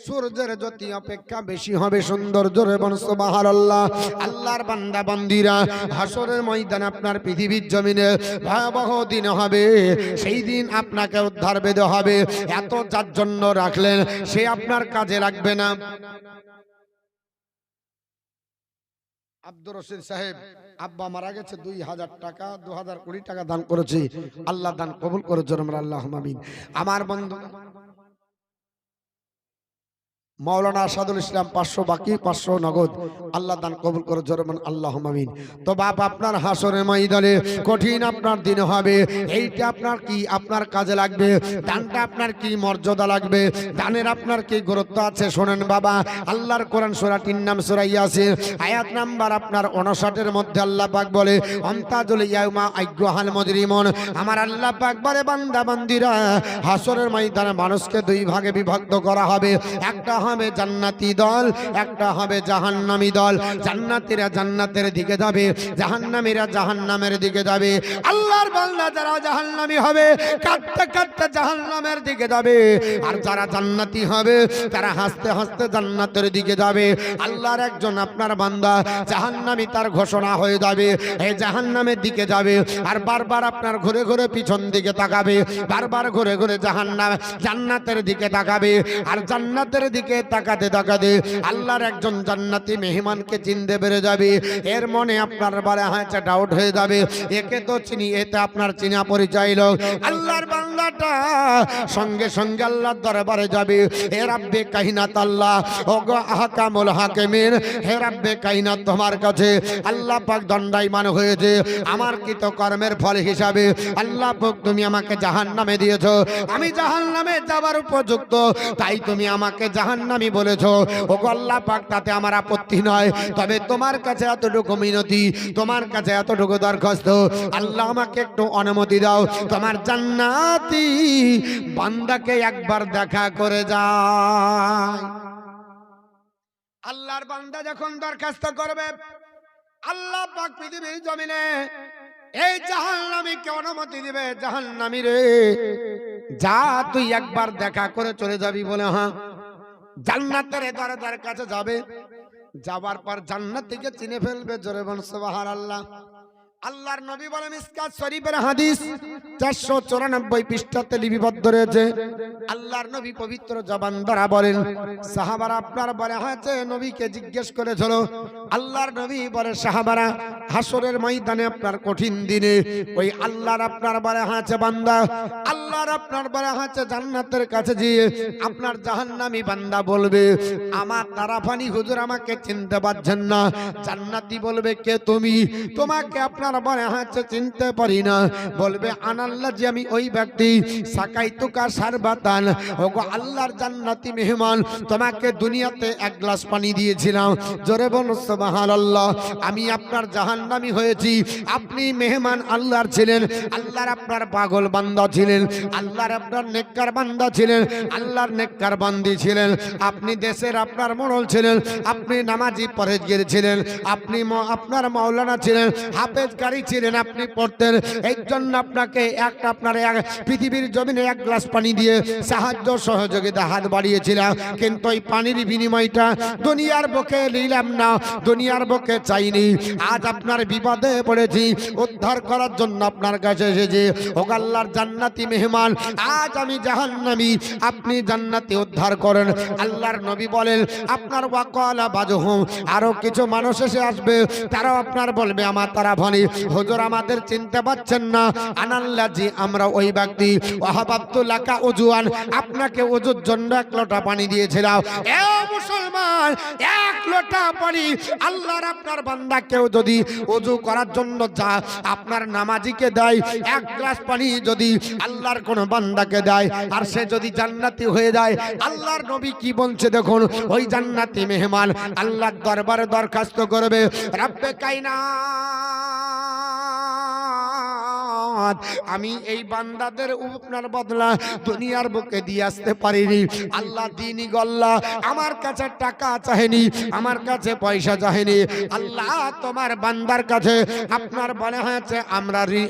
সূর্যের জ্যোতি অপেক্ষা বেশি হবে সুন্দর। জোরে বল সুবহানাল্লাহ। আল্লাহর বান্দা বান্দীরা, হাসরের ময়দানে আপনার পৃথিবীর জমিনে ভয়াবহ দিন হবে, সেই দিন আপনাকে উদ্ধার বেঁধে হবে। এত যার জন্য রাখলেন সে আপনার কাজে লাগবে না। আব্দুর রশিদ সাহেব আব্বা মারা গেছে, 2000 টাকা 2020 টাকা দান করেছে। আল্লাহ দান কবুল করে, জোরে বলেন আল্লাহুম্মা আমিন। আমার বন্ধু মাওলানা আসাদুল ইসলাম 500 বাকি, 500 নগদ। আল্লাহ দান কবুল করে, জোরে বলেন আল্লাহুম্মা আমিন। তো বাপ, আপনার হাসরের ময়দানে কঠিন আপনার দিন হবে, এইটা আপনার কি আপনার কাজে লাগবে, দানটা আপনার কি মর্যাদা লাগবে, দানের আপনার কি গুরুত্ব আছে শোনেন বাবা। আল্লাহর কোরআন সূরা 3 নাম সূরা ইয়াসিন আয়াত নাম্বার আপনার 59 মধ্যে আল্লাহ পাক বলে, আমতাজুল ইয়াউমা আইয়ুহাল মুজরিমুন। আমার আল্লাহ পাক বলে, বান্দা বান্দীরা, হাসরের ময়দানে মানুষকে দুই ভাগে বিভক্ত করা হবে, একটা হবে জান্নাতি দল, একটা হবে জাহান্নামী দল। জান্নাতীরা জান্নাতের দিকে যাবে, জাহান্নামীরা জাহান্নামের দিকে যাবে। আল্লাহর বান্দা যারা জাহান্নামী হবে কাঁদতে কাঁদতে জাহান্নামের দিকে যাবে, আর যারা জান্নাতি হবে তারা হাসতে হাসতে জান্নাতের দিকে যাবে। আল্লাহর একজন আপনার বান্দা জাহান্নামী, তার ঘোষণা হয়ে যাবে, এই জাহান্নামের দিকে যাবে, আর বারবার আপনার ঘুরে ঘুরে পিছন দিকে তাকাবে, বারবার ঘুরে ঘুরে জান্নাতের দিকে তাকাবে। আর জান্নাতের দিকে তাকাতে তাকাতে আল্লাহর একজন জান্নাতি মেহমানকে চিনতে পেরে যাবে। এর মনে আপনার বারে হয়তো ডাউট হয়ে যাবে, একে তো চিনি, এতে আপনার চিনা পরিচয় লোক। আল্লাহর বান্দাটা সঙ্গে সঙ্গে আল্লাহর দরবারে যাবে, হে রাব্বে কায়নাত আল্লাহ, ওগো আহকামুল হাকিমিন, হে রাব্বে কায়নাত, তোমার কাছে আল্লাহ পাক দণ্ডায়মান হয়েছে আমার কৃত কর্মের ফল হিসাবে। আল্লাহ পাক তুমি আমাকে জাহান্নামে দিয়েছো, আমি জাহান্নামে যাবার উপযুক্ত, তাই তুমি আমাকে জাহান্নামী বলেছো। ওগো আল্লাহ পাক, তাতে আমার আপত্তি নয়, তবে তোমার কাছে এতটুকু মিনতি, তোমার কাছে এতটুকু দরখাস্ত, আল্লাহ আমাকে একটু অনুমতি দাও, তোমার জান্নাতি বান্দাকে একবার দেখা করে যায়। আল্লাহর বান্দা যখন দরখাস্ত করবে, আল্লাহ পাক পৃথিবীর জমিনে এই জাহান্নামীকে অনুমতি দিবে, জাহান্নামী রে যা, তুই একবার দেখা করে চলে যাবি বলে। হ্যাঁ, জান্নাতের দরজার কাছে যাবে, যাবার পর জান্নাতীকে চিনে ফেলবে। জোরে বল সুবহানাল্লাহ। আল্লাহর নবী বলেন, মিসকাত শরীফের হাদিস 494 পৃষ্ঠাতে লিপিবদ্ধ রয়েছে। আল্লাহর নবী পবিত্র জবান দ্বারা বলেন, সাহাবারা আপনার বলে হয়েছে নবীকে জিজ্ঞেস করেছিল। আল্লাহর নবী বলে, সাহাবারা হাসরের ময়দানে আপনার কঠিন দিনে ওই আল্লাহর আপনার বলে হয়েছে বান্দা, আল্লাহর আপনার বলে হয়েছে জান্নাতের কাছে গিয়ে আপনার জাহান্নামী বান্দা বলবে, আমার তারাফানি হুজুর আমাকে চিনতে পারছেন না। জান্নাতি বলবে, কে তুমি? তোমাকে আপনার বলে হয়েছে চিনতে পারি না। বলবে, আনাল্লাহ, যে আমি ওই ব্যক্তি সাকাইতুকা সারবাতান, ওগো আল্লাহর জান্নাতি মেহমান, তোমাকে দুনিয়াতে এক গ্লাস পানি দিয়েছিলাম। জোরে বলো সুবহানাল্লাহ। আমি আপনার জাহান্নামী হয়েছি, আপনি মেহমান আল্লাহর ছিলেন, আল্লাহর আপনার পাগল বান্দা ছিলেন, আল্লাহর আপনার নেককার বান্দা ছিলেন, আল্লাহর নেককার বান্দি ছিলেন। আপনি দেশের আপনার মোড়ল ছিলেন, আপনি নামাজি পরেজগার ছিলেন, আপনি আপনার মাওলানা ছিলেন, হাফেজকারী ছিলেন, আপনি পড়তেন। এই জন্য আপনাকে একটা আপনার পৃথিবীর জমিনে এক গ্লাস পানি দিয়ে সাহায্য সহযোগিতা হাত বাড়িয়েছিলাম, কিন্তু ওই পানির বিনিময়টা দুনিয়ার বুকে নিলাম না, দুনিয়ার বুকে চাইনি। আজ আপনার বিপদে পড়েছি, উদ্ধার করার জন্য আপনার কাছে এসেছি। ও আল্লাহর জান্নাতি মেহমান, আজ আমি জাহান্নামী, আপনি জান্নাতি উদ্ধার করেন। আল্লাহর নবী বলেন, আপনার ওয়াকালা বাজহুম, আরো কিছু মানুষ এসে আসবে, তারাও আপনার বলবে, আমার তারা ভানি হুজুর আমাদের চিনতে পাচ্ছেন না। আনাল্লাজি, আমরা ওই ব্যক্তি, ওয়াহাবাতুল্লাকা উজুয়ান, আপনাকে ওজুর জন্য এক লোটা পানি দিয়েছিলাম। এ মুসলমান, এক লোটা পানি আল্লাহর আপনার বান্দাকেও যদি ওযু করার জন্য যা আপনার নামাজিকে দেয়, এক গ্লাস পানি যদি আল্লাহর কোন বান্দাকে দেয়, আর সে যদি জান্নাতি হয়ে যায়, আল্লাহর নবী কি বলছে দেখুন, ওই জান্নাতি মেহমান আল্লাহর দরবারে দরখাস্ত করবে, রব্বে কায়নাত, আমি এই বান্দাদের আপনার বদলা দুনিয়ার বুকে দিয়ে আসতে পারিনি। আল্লাহ দিনই গল্লা, আমার কাছে টাকা চাহেনি, আমার কাছে পয়সা চাহেনি। আল্লাহ তোমার বান্দার কাছে আপনার বলে হয়েছে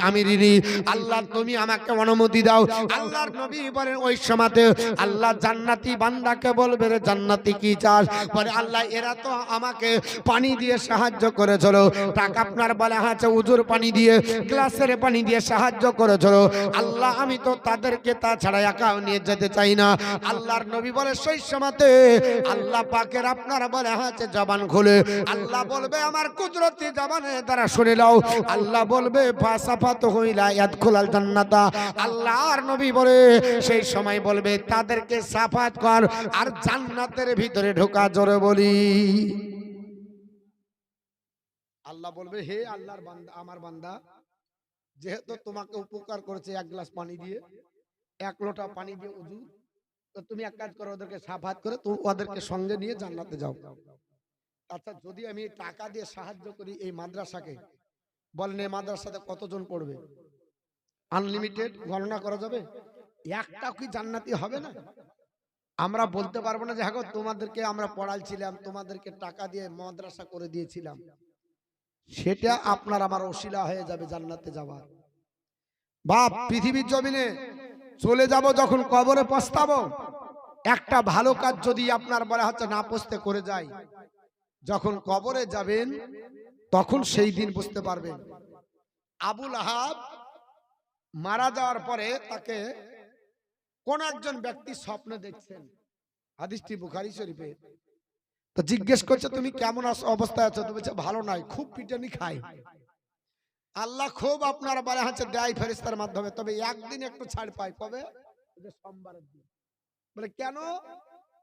আমি ঋণী। আল্লাহ তুমি আমাকে অনুমতি দাও। আল্লাহর নবী বলেন, ওই সময়তে আল্লাহ জান্নাতি বান্দাকে বলবে, রে জান্নাতি কি চাস? বলে, আল্লাহ এরা তো আমাকে পানি দিয়ে সাহায্য করেছিল, টাকা আপনার বলে হয়েছে উজুর পানি দিয়ে, গ্লাসের পানি দিয়ে সাহায্য করেছিল। আল্লাহ আমি তো তাদেরকে তাছাড়া একাও নিয়ে যেতে চাই না। আল্লাহর নবী বলে, সেই সময়তে আল্লাহ পাকের আপনার বলে হয়েছে জবান খুলে আল্লাহ বলবে, আমার কুদরতি জবানে দ্বারা শুনে নাও। আল্লাহ বলবে, ফাসাফাত হইলা ইয়াদখুলাল জান্নাতা। আল্লাহর নবী বলে, সেই সময় বলবে, তাদেরকে সাফাত কর আর জান্নাতের ভিতরে ঢোকা। জোরে বলি আল্লাহ বলবে, হে আল্লাহর বান্দা, আমার বান্দা, যেহেতু তোমাকে উপকার করেছে এক গ্লাস পানি দিয়ে, এক লোটা পানি দিয়ে উযু, তো তুমি এক কাজ করো, ওদেরকে সাফাত করে তো ওদেরকে সঙ্গে নিয়ে জান্নাতে যাও। আচ্ছা, যদি আমি টাকা দিয়ে সাহায্য করি এই মাদ্রাসাকে, বলেন এই মাদ্রাসাতে কতজন পড়বে? আনলিমিটেড গণনা করা যাবে? একটা কি জান্নাতি হবে না? আমরা বলতে পারবো না যে হ্যাঁ তোমাদেরকে আমরা পড়াইছিলাম, তোমাদেরকে টাকা দিয়ে মাদ্রাসা করে দিয়েছিলাম। সেটা আপনার আমার ওসিলা হয়ে যাবে জান্নাতে যাওয়ার। বাপ, পৃথিবীর জমিনে চলে যাব, যখন কবরে পস্তাবো, একটা ভালো কাজ যদি আপনার বলা হচ্ছে না পস্তে করে যাই, যখন কবরে যাবেন তখন সেই দিন বুঝতে পারবেন। আবুল আহাব মারা যাওয়ার পরে তাকে কোন একজন ব্যক্তি স্বপ্নে দেখছেন, হাদিসটি বুখারী শরীফে। তো জিজ্ঞেস করছে, তুমি কেমন অবস্থায় আছো? তুমি বলছে, ভালো নয়, খুব পিটানি খাই। আল্লাহ খুব আপনার বলে হচ্ছে দেয় ফেরেশতার মাধ্যমে, তবে একদিন একটু ছাড় পাই। কবে? সোমবারের দিন। বলে কেন?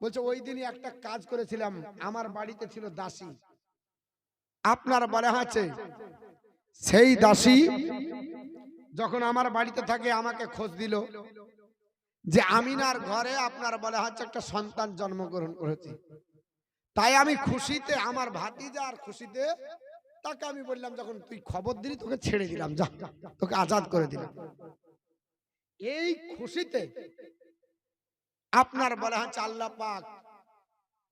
বলছে, ওই দিনই একটা কাজ করেছিলাম, আমার বাড়িতে ছিল দাসী, আপনার বলে হচ্ছে সেই দাসী যখন আমার বাড়িতে থাকে আমাকে খোঁজ দিল যে আমিনার ঘরে আপনার বলে হচ্ছে একটা সন্তান জন্মগ্রহণ করেছে। তাই আমি খুশিতে, আমার ভাতিজার খুশিতে তাকে আমি বললাম, যখন তুই খবর দিলি তোকে ছেড়ে দিলাম, যা, তোকে আজাদ করে দিলাম। এই খুশিতে আপনার বলা হচ্ছে আল্লাহ পাক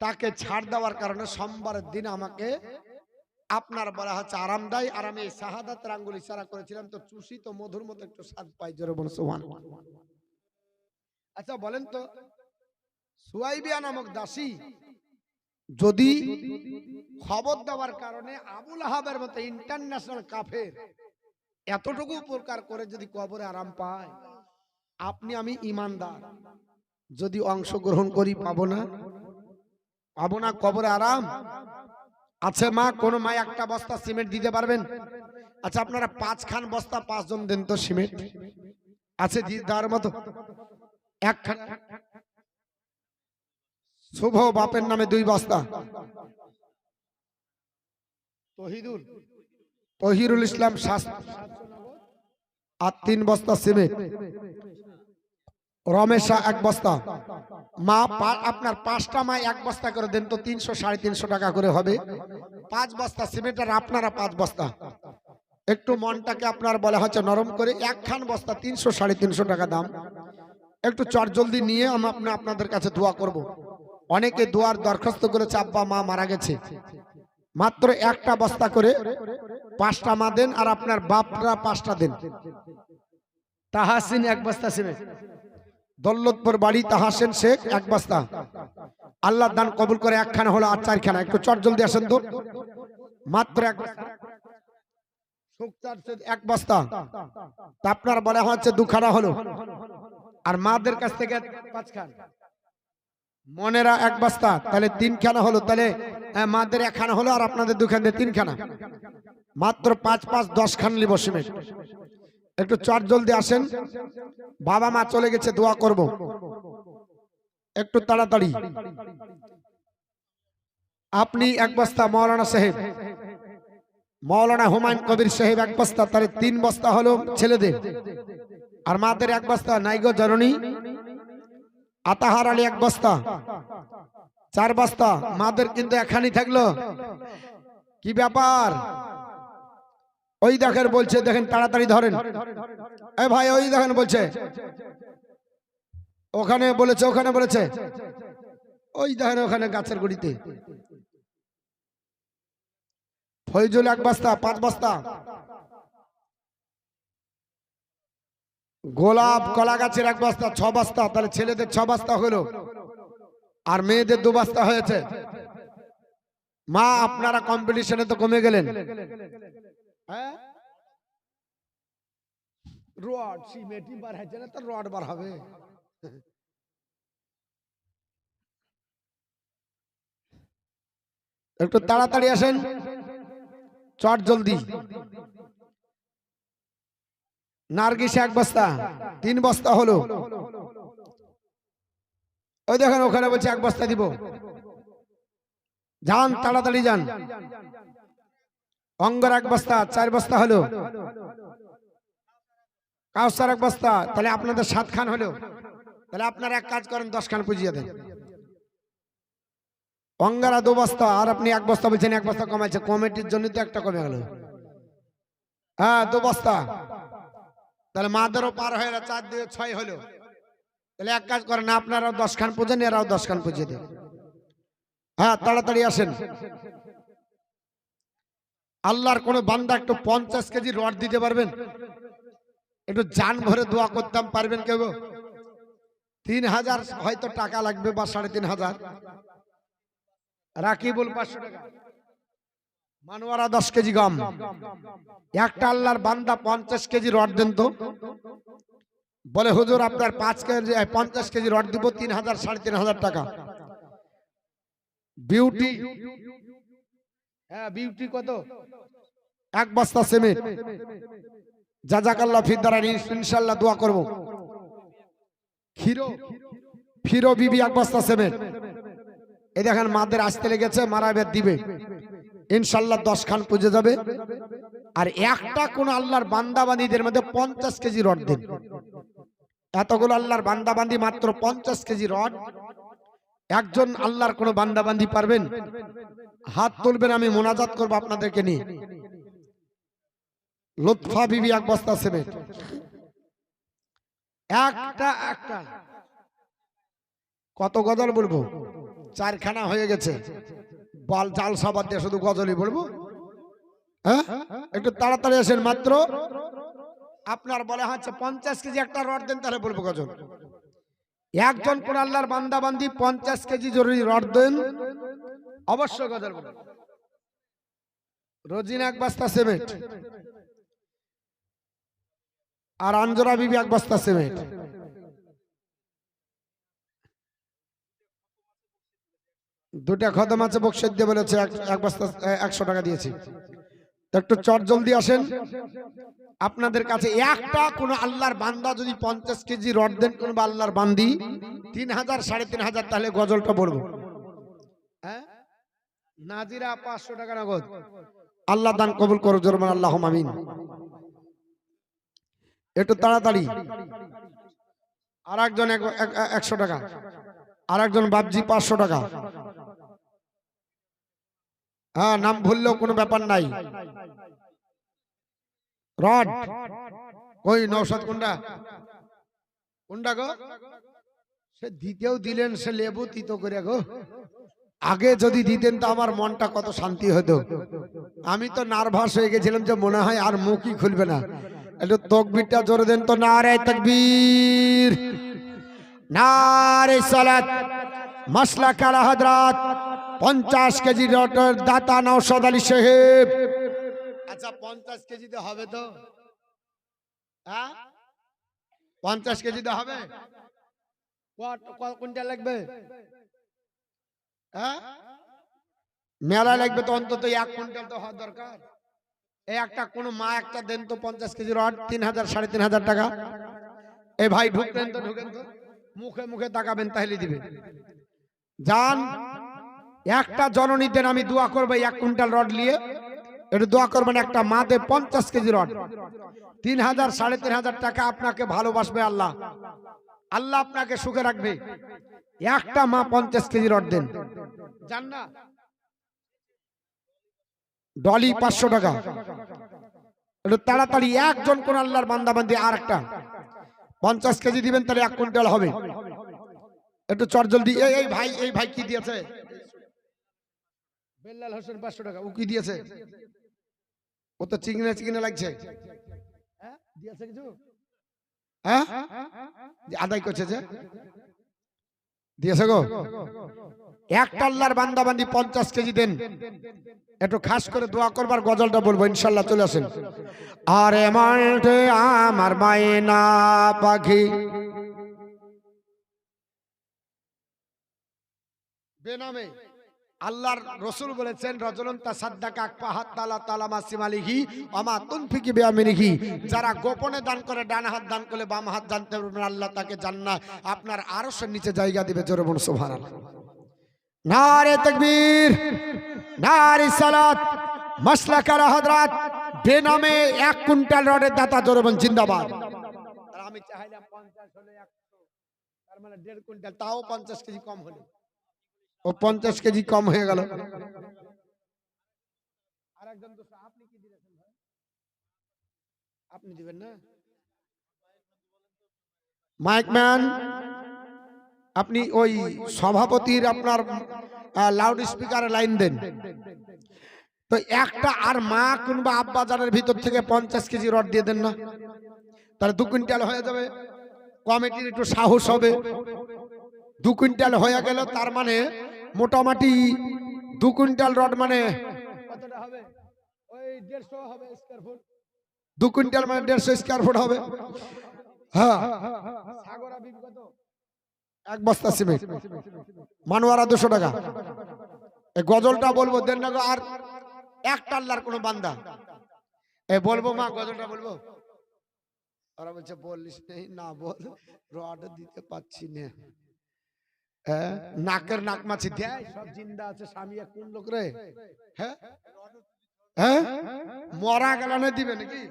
তাকে ছাড় দেওয়ার কারণে সোমবারের দিন আমাকে আপনার বলা হচ্ছে আরাম দেয়। আর আমি শাহাদাতের আঙ্গুল ইশারা করেছিলাম, তো চুষি তো মধুর মতো একটু স্বাদ পাই। জোরে বলুন সুবহানাল্লাহ। আচ্ছা বলেন তো, সুয়াইবিয়া নামক দাসী যদি খবর দেওয়ার কারণে আবুল আহাবের মতো ইন্টারন্যাশনাল কাফের এতটুকু উপকার করে যদি কবরে আরাম পায়, আপনি আমি ইমানদার যদি অংশগ্রহণ করি পাবো না? পাবো না কবরে আরাম? আছে মা, কোন মা একটা বস্তা সিমেন্ট দিতে পারবেন? আচ্ছা আপনারা 5 খান বস্তা 5 জন দেন তো সিমেন্ট, আছে দেওয়ার মতো? এক খান শুভ বাপের নামে 2 বস্তা, তহিরুল ইসলাম আর 3 বস্তা সিমেন্ট, রমেশা 1 বস্তা, মা আপনার 5টা মা 1 বস্তা করে দেন তো 300 350 টাকা করে হবে 5 বস্তা সিমেন্ট, আর আপনারা 5 বস্তা। একটু মনটাকে আপনার বলা হচ্ছে নরম করে, 1 খান বস্তা 300 350 টাকা দাম, একটু চট জলদি নিয়ে আমি আপনাদের কাছে দোয়া করব। অনেকে দোয়ার দরখাস্ত করেছে, আব্বা মা মারা গেছে, মাত্র 1টা বস্তা করে 5টা মা দেন, আর আপনার বাপরা 5টা দেন। তাহাসিন 1 বস্তা সিমেন্ট, দৌলতপুর বাড়ি তাহাসিন শেখ 1 বস্তা, আল্লাহ দান কবুল করে। 1 খানা হলো আর 4 খানা, একটু চট জলদি আসেন তো, মাত্র 1 বস্তা। তা আপনার বলা হচ্ছে 2 খানা হলো, আর মাদের কাছ থেকে 5 খান, মনেরা 1 বস্তা, তাহলে 3 খানা হলো, তাহলে মাদের 1 খানা হলো, আর আপনাদের 2 খান দিয়ে 3 খানা, মাত্র 5 5 10 খান লিব সিমেন্ট। একটু চট জলদি আসেন, বাবা মা চলে গেছে, দোয়া করব একটু তাড়াতাড়ি। আপনি 1 বস্তা, মৌলানা সাহেব, মৌলানা হুমায়ুন কবির সাহেব 1 বস্তা, তাহলে 3 বস্তা হলো ছেলেদের, আর মাদের 1 বস্তা, নাইগো জননী আতাহার আলী 1 বস্তা, 4 বস্তা মাদের, কিন্তু এখানেই থাকলো। কি ব্যাপার? ওই দেখেন বলছে, দেখেন তাড়াতাড়ি ধরেন, এই ভাই ওই দেখেন বলছে, ওখানে বলেছে, ওখানে বলেছে, ওই দেখেন ওখানে গাছের গুড়িতে। ফয়জুল 1 বস্তা, 5 বস্তা, গোলাপ কলা গাছের 1 বস্তা, 6 বস্তা, তাহলে ছেলেদের 6 বস্তা হলো, আর মেয়েদের 2 বস্তা হয়েছে। মা আপনারা কম্পিটিশনে তো কমে গেলেন, হ্যাঁ? রড সিমেন্টই বার হয়েছে না, তো রড বার হবে। একটু তাড়াতাড়ি আসেন, চট জলদি। নার্গিস 1 বস্তা, 3 বস্তা হলো। ওই দেখেন ওখানে বলছে 1 বস্তা দিব, যান তাড়াতাড়ি যান। অঙ্গর 1 বস্তা, 4 বস্তা হলো। কাউসার 1 বস্তা, তাহলে আপনাদের 7 খান হলো, তাহলে আপনারা এক কাজ করেন 10 খান পুজিয়ে দেন। অঙ্গারা 2 বস্তা, আর আপনি 1 বস্তা বলছেন, 1 বস্তা কমাইছে, কমিটির জন্য তো একটা কমে গেল। হ্যাঁ 2 বস্তা, তাহলে মাদেরও পার হয়ে 4 দিয়ে 6 হলো, তাহলে এক কাজ করেন, আপনারাও 10 খান পুজেন, এরাও 10 খান পুজিয়ে দেন। হ্যাঁ তাড়াতাড়ি আসেন। আল্লাহর কোন বান্দা একটু 50 কেজি রড দিতে পারবেন? একটু জান ভরে দোয়া করতাম, পারবেন কেউ? 3000 হয়তো টাকা লাগবে, বা 3500। রাকিবুল 500 টাকা, মানোয়ারা 10 কেজি গম। একটা আল্লাহর বান্দা 50 কেজি রড দেন তো, বলে হুজুর আপনার 50 কেজি রড দিব, 3000 3500 টাকা। বিউটি, হ্যাঁ বিউটি কত? 1 বস্তা সিমেন্ট, জাযাকাল্লাহ ফিদ দারানি, ইনশাআল্লাহ দোয়া করব। ফিরো বিবি 1 বস্তা সিমেন্ট, এই দেখেন মাদের আসতে লেগেছে, মারাবেদ দিবে ইনশাআল্লাহ, 10 খান পুজো যাবে। আর একটা কোন আল্লাহর বান্দাবান্দীদের মধ্যে 50 কেজি রড দেন। এতগুলো আল্লাহর বান্দাবান্দী, মাত্র 50 কেজি রড। একজন আল্লাহর কোন বান্দাবান্দী পারবেন? হাত তুলবেন, আমি মোনাজাত করব আপনাদেরকে নিয়ে। লুৎফা বিবি 1 বস্তা সিমেন্ট, একটা কত গজল বলবো? 4 খানা হয়ে গেছে, বল জাল সাবাদ দিয়ে শুধু গজলই বলবো। হ্যাঁ একটু তাড়াতাড়ি আসেন, মাত্র আপনার বলে হচ্ছে 50 কেজি একটা রড দেন, তাহলে বলবো গজল। একজন কোন আল্লাহর বান্দা বান্দি 50 কেজি জরুরি রড দেন, অবশ্যই গজল বলবো। রোজিনা 1 বস্তা সিমেন্ট, আর আঞ্জরা বিবি 1 বস্তা সিমেন্ট। দুটা খতম আছে বক্সের দিয়ে বলেছে 1 বস্তা 100 টাকা দিয়েছি। একটু চট জলদি আসেন। আপনাদের কাছে একটা কোন আল্লাহর বান্দা যদি 50 কেজি রড দেন কোন আল্লাহর বান্দি 3000 3500 তাহলে গজলটা পড়বো। হ্যাঁ নাজিরা 500 টাকা নগদ। আল্লাহ দান কবুল করো জোরে বলেন আল্লাহুম্মা আমিন। একটু তাড়াতাড়ি। আরেকজন 100 টাকা, আরেকজন বাবজি 500 টাকা। হ্যাঁ নাম ভুললেও কোনো ব্যাপার নাই। রড ওই নৌসাদ কোনটা কোনটা গো? সে দিতেও দিলেন, সে লেবু তিতো করে গো। আগে যদি দিতেন তো আমার মনটা কত শান্তি হতো। আমি তো নার্ভাস হয়ে গেছিলাম যে মনে হয় আর মুখই খুলবে না। একটু তাকবীরটা জোরে দেন তো। নারে তাকবীর, নারে সালাত। মাসলাক আলা হযরত 50 কেজি রডের দাতা নওশাদ আলী সাহেব। আচ্ছা 50 কেজিতে হবে তো? হ্যাঁ 50 কেজিতে হবে? কোনটা লাগবে? হ্যাঁ মেলা লাগবে তো অন্তত 1 কুইন্টাল তো হওয়া দরকার। এই একটা কোন মা একটা দেন তো 50 কেজি রড 3000 3500 টাকা। এই ভাই ঢুকলেন তো ঢুকেন তো, মুখে মুখে তাকাবেন তাহলে দিবে। জান একটা জননী দেন, আমি দোয়া করবো 1 কুইন্টাল রড নিয়ে। একটু দোয়া করবেন একটা মা দে 50 কেজি রড 3000 3500 টাকা। আপনাকে ভালোবাসবে আল্লাহ, আল্লাহ আপনাকে সুখে রাখবে। একটা মা 50 কেজি রড দেন। জান না ডলি 500 টাকা। একটু তাড়াতাড়ি একজন কোন আল্লাহর বান্দা বান্দি আর একটা 50 কেজি দিবেন তাহলে 1 কুইন্টাল হবে। একটু চট জলদি। এই ভাই কি দিয়েছে? বেল্লাল হোসেন 500 টাকা। ও কি দিয়েছে? ও তো চিকনা লাগছে। হ্যাঁ দিয়েছে কিছু? হ্যাঁ আদায় করছে যে দিয়েছে গো। একটা আল্লাহর বান্দা বান্দি 50 কেজি দেন। একটু খাস করে দোয়া করবার গজলটা বলবো ইনশাআল্লাহ। চলে আসেন। আরে মাঠে আমার মায়না পাখি বেনামে। আল্লাহর রাসূল বলেছেন রাজুলুন তাসাদ্দাকা আকফাহাত তালা তালা মাসিমালিহি ওমা তুনফিকি বিয়ামিনিহি। যারা গোপনে দান করে, ডান হাত দান করলে বাম হাত জানতে পারবেন, আল্লাহ তাকে জান্নাত আপনার আরশের নিচে জায়গা দিবে। জোরে বলুন সুবহানাল্লাহ। নারে তাকবীর, নারে সালাত। মাসলাক আলা হযরত বেনামে 1 কুইন্টাল রডের দাতা। জোরে বলুন জিন্দাবাদ। আর আমি চাইলাম 50 হলে 100, তার মানে 1.5 কুইন্টাল, তাও 50 কেজি কম হলো। ও 50 কেজি কম হয়ে গেল। আরেকজন দোস্ত আপনি কি দিবেন ভাই? আপনি দিবেন না? মাইক ম্যান আপনি ওই সভাপতির আপনার লাউড স্পিকারে লাইন দেন তো। একটা আর মা কিংবা আব্বা জানের ভিতর থেকে 50 কেজি রড দিয়ে দেন না, তাহলে 2 কুইন্টাল হয়ে যাবে। কমিটির একটু সাহস হবে। 2 কুইন্টাল হয়ে গেল, তার মানে মোটামুটি 2 কুইন্টাল রড মানে কতটা হবে? ওই 150 হবে স্কয়ার ফুট। 2 কুইন্টাল মানে 150 স্কয়ার ফুট হবে। হ্যাঁ সাগরা বিঘ কত? 1 বস্তা সিমেন্ট। মানোয়ারা 200 টাকা। এই গজলটা বলবো দেন না গো। আর একটা আল্লাহর কোন বান্দা এই বলবো মা গজলটা বলবো। ওরা বলছে বলিস নেই না, বল রড দিতে পাচ্ছি না। নাকের নাক মাছি দেয় সব জিন্দা আছে। স্বামী কোন লোক রে? হ্যাঁ হ্যাঁ মরা গেলানে দিবে নাকি?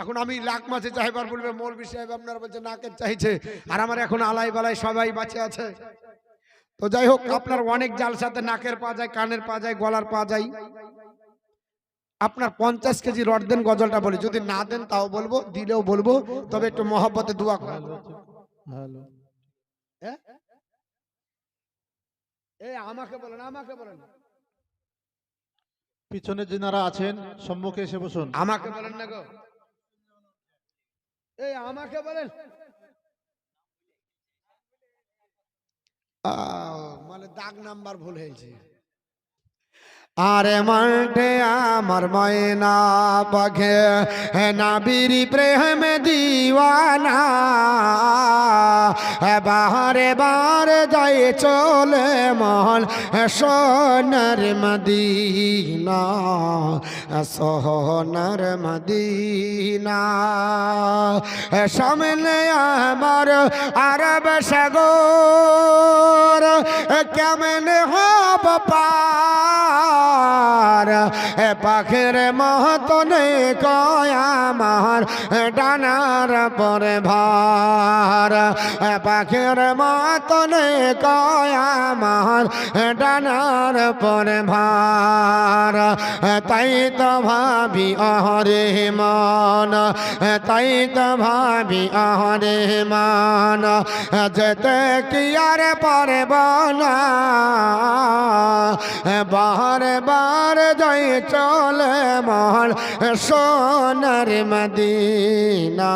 এখন আমি লাখ মাছে চাইবার বলবে মৌলভী সাহেব আপনারা বলছে নাকের চাইছে, আর আমার এখন আলাই বালাই সবাই বাঁচে আছে। তো যাই হোক, আপনার অনেক জালসাতে নাকের পা যায়, কানের পা যায়, গলার পা যায়। আপনার 50 কেজি রড দেন, গজলটা বলি। যদি না দেন তাও বলবো, দিলেও বলবো, তবে একটু মহব্বতে দোয়া করেন। হ্যালো এই আমাকে বলেন, আমাকে বলেন। পিছনে যারা আছেন সম্মুখে এসে বসুন। আমাকে বলেন না গো। এই আমাকে বলেন। মানে দাগ নাম্বার ভুল হয়েছে। আরে মাঠে আমার ময়না পাখে নাবির প্রেম দিওয়ানা বাহারে বারে যায় চলে মহল সোনার মদিনা সোনার মদিনা সামনে আমার আরব সাগর কেমন হব পার পাখের মহতনে কয় আমার ডানার পরে ভার পাখের মতনে কয় আমার ডানার পরে ভার তাই তো ভাবি অহরে মান তাই তো ভাবি অহরে মান যেতে কি আর পরে বলা বারে বার যাই চলে মহল সোনার মদিনা